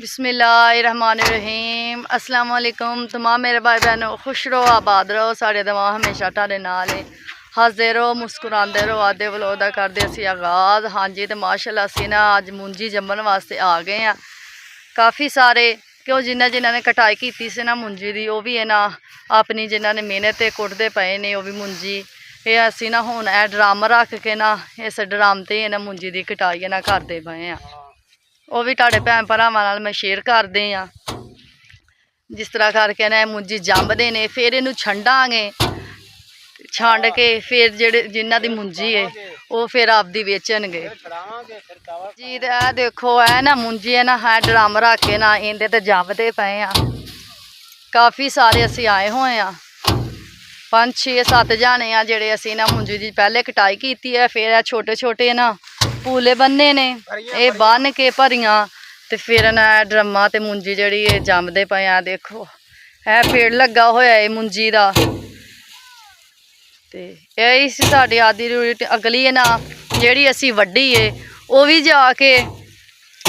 बिस्मिल्लाहिर्रहमानिर्रहीम अस्सलाम वालेकुम तमाम मेरे भाई बहनों, खुश रहो आबाद रहो। साढ़े दवा हमेशा तुहाडे नाल है। हसदे रहो मुस्कुराते रहो। आदे व्लॉग दा करदे असी आगाज़। हाँ जी, तो माशाअल्लाह असी ना अज मुंजी जम्मन वास्ते आ गए हैं। काफ़ी सारे क्यों जिन्होंने ने कटाई की सी ना मुंजी दी, वो भी है ना अपनी जिन्होंने मेहनत कुटते पे ने, वो भी मुंजी ये असी ना हुण ए ड्रम रख के ना इस ड्रम ते ना मुंजी दी कटाई ना करते पे हैं। वो भी तुहाडे भैन भरावां नाल मैं शेयर करदे आ। जिस तरह करके ना मुंजी जंबदे ने, फिर इनू छंडांगे, छंड के फिर जेह्ड़े जिन्हां दी मुंजी है वो फिर आपदी बेचणगे जी। ते ए देखो है ना मुंजी है ना है ड्रम रख के ना इंदे ते जंबदे पे आ। काफ़ी सारे असी आए हुए हैं, 5-6-7 जाने आ जेह्ड़े असी ना मुंजी दी पहले कटाई की है। फिर छोटे छोटे ना पूले बन्ने ने, ये बन के भरियां ते फिर ना ड्रम्मा ते मुंजी जिहड़ी ये जमदे पे आ। देखो है पेड़ लगा होया है मुंजी दा। ते यही साडी आदि अगली है ना जिहड़ी असी वड्डी है वो भी जाके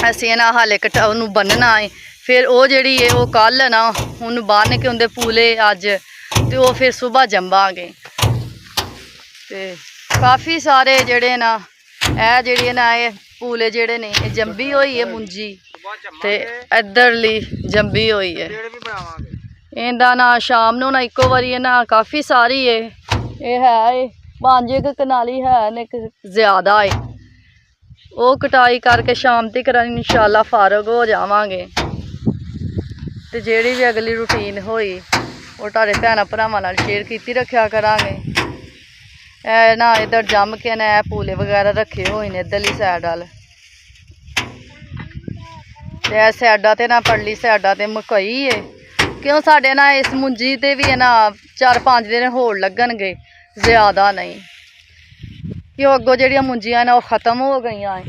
असी ना हाले उन्नू बन्नना है। फिर वो जिहड़ी है वो कल ना उन्नू बन के उंदे पूले अज ते वो फिर सुबह जंबांगे। ते काफ़ी सारे जिहड़े ना ए जिहड़ी ना ये पूले जिहड़े ने ये जंबी हुई है मुंजी, ते इधरली जंबी हुई है। इंदा ना शाम नू ना इक्को बारी ना काफ़ी सारी है, ये है 5 कनाली है ने ज़्यादा है। वो कटाई करके शाम तक इंशाल्लाह फारग हो जावांगे। ते जिहड़ी भी अगली रूटीन होई वो तुहाडे भैन भरावां नाल शेयर कीती रखा करांगे। ए ना इधर जम के ना पूले वगैरह रखे हुए ने इधरली साइड वाल, ते साइडा ते ना परली साइडा ते मकई है। क्यों साढ़े ना इस मुंजी ते भी है ना 4-5 दिन होर लगनगे, ज़्यादा नहीं। क्यों अगों जिहड़ियां मुंजियां ना वो ख़त्म हो गई हैं,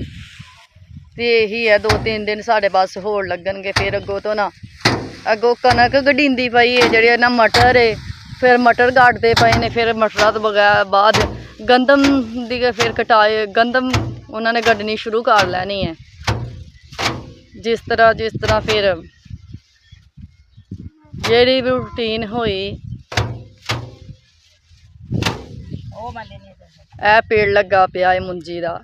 ते यही है 2-3 दिन साढ़े बस होर लगनगे। फिर अगों तो ना अगों कनक गडींदी पई है, जिहड़े ना मटर है फिर मटर गाड़ते पे ने। फिर मटरां तो बगैर बाद गंदम दी फिर कटाई गंदम उन्होंने गड्डनी शुरू कर लैनी है। जिस तरह फिर जेह्ड़ी भी रूटीन होई ए पेड़ लगा पिया है मुंजी दा।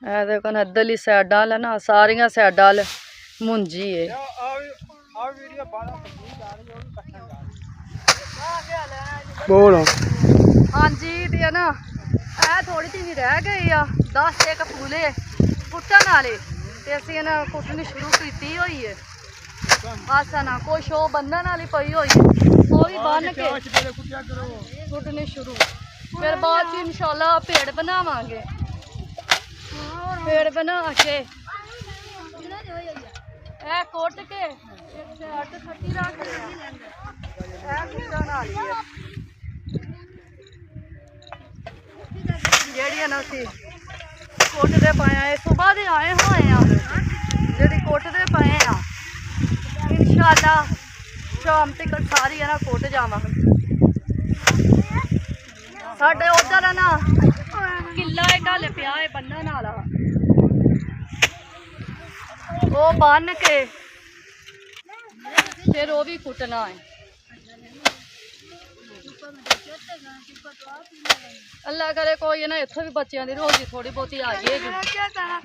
ए देखो ना इधरली साइडा वाल ना सारियां साइडा वाल मुंजी है। हाँ जी, ते ना ए थोड़ी जी रह गई आ 10 फूले कुट्टन वाले, ते असीं ना कुट्टनी शुरू की हुई है। बस ना कोई शो बंधन वाली पई हुई है, वो भी बन के कुट्टनी शुरू। फिर बाद च इंशाल्लाह पेड़ बनावांगे। पेड़ बना के ए कुट के खट्टी रख जेहड़ियां ना असीं कुटदे पे आ। सुबह दे आए हुए हैं जेहड़ी कुटदे पे आ। इंशाल्लाह शाम तक सारी है ना कुट जावांगे। साडे उधर है ना किला एक हाले पिया है बन्नन वाला, वो बन के फिर वो भी कुटना है। अल्लाह करे कोई ना इत्थों भी बच्चों की रोजी थोड़ी बहुती आई है,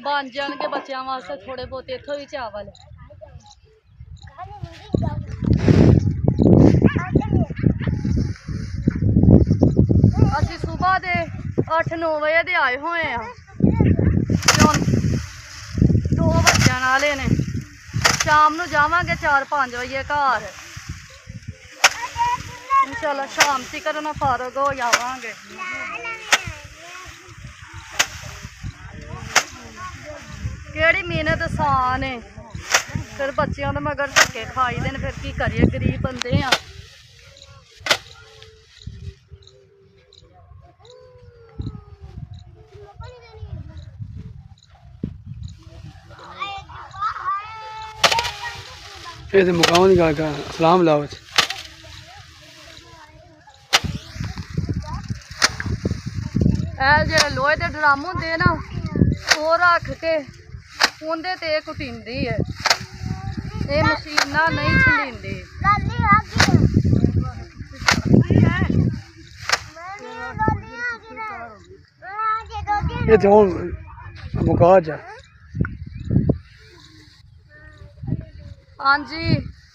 बन जाएंगे बच्चों वास्ते थोड़े बहुत इत्थों भी चावल। असी सुबह के 8-9 बजे दे आए हुए हैं, 2 बजन वाले ने। शाम नू जावांगे 4-5 बजे घर। इंशाल्लाह शाम तक ना फारग हो जावांगे। केड़ी मेहनत आसान है, फिर बच्चों के मगर धक्के खाई दे, फिर की करिए गरीब बंदे आ। ये मुकाम की गल कर सलाम लाओ। ए जेह्ड़े लोहे दे ड्रम होंदे ना वो ਉਹ ਰੱਖ ਕੇ ਉਹਦੇ ਤੇ ਕੁਟਿੰਦੀ ਹੈ। ਇਹ ਮਸ਼ੀਨਾਂ ਨਹੀਂ ਛਲੀਂਦੀ। ਇਹ ਤੇ ਹੁਣ ਮੁਕਾਜ ਆ। ਹਾਂਜੀ,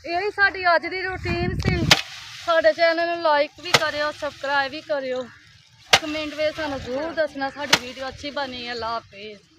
ਇਹੀ ਸਾਡੀ ਅੱਜ ਦੀ ਰੂਟੀਨ ਸੀ। ਸਾਡੇ ਚੈਨਲ ਨੂੰ ਲਾਈਕ ਵੀ ਕਰਿਓ, ਸਬਸਕ੍ਰਾਈਬ ਵੀ ਕਰਿਓ, ਕਮੈਂਟ ਵਿੱਚ ਸਾਨੂੰ ਜ਼ਰੂਰ ਦੱਸਣਾ ਸਾਡੀ ਵੀਡੀਓ ਅੱਛੀ ਬਣੀ ਹੈ। ਅੱਲਾ ਹਾਫਿਜ਼।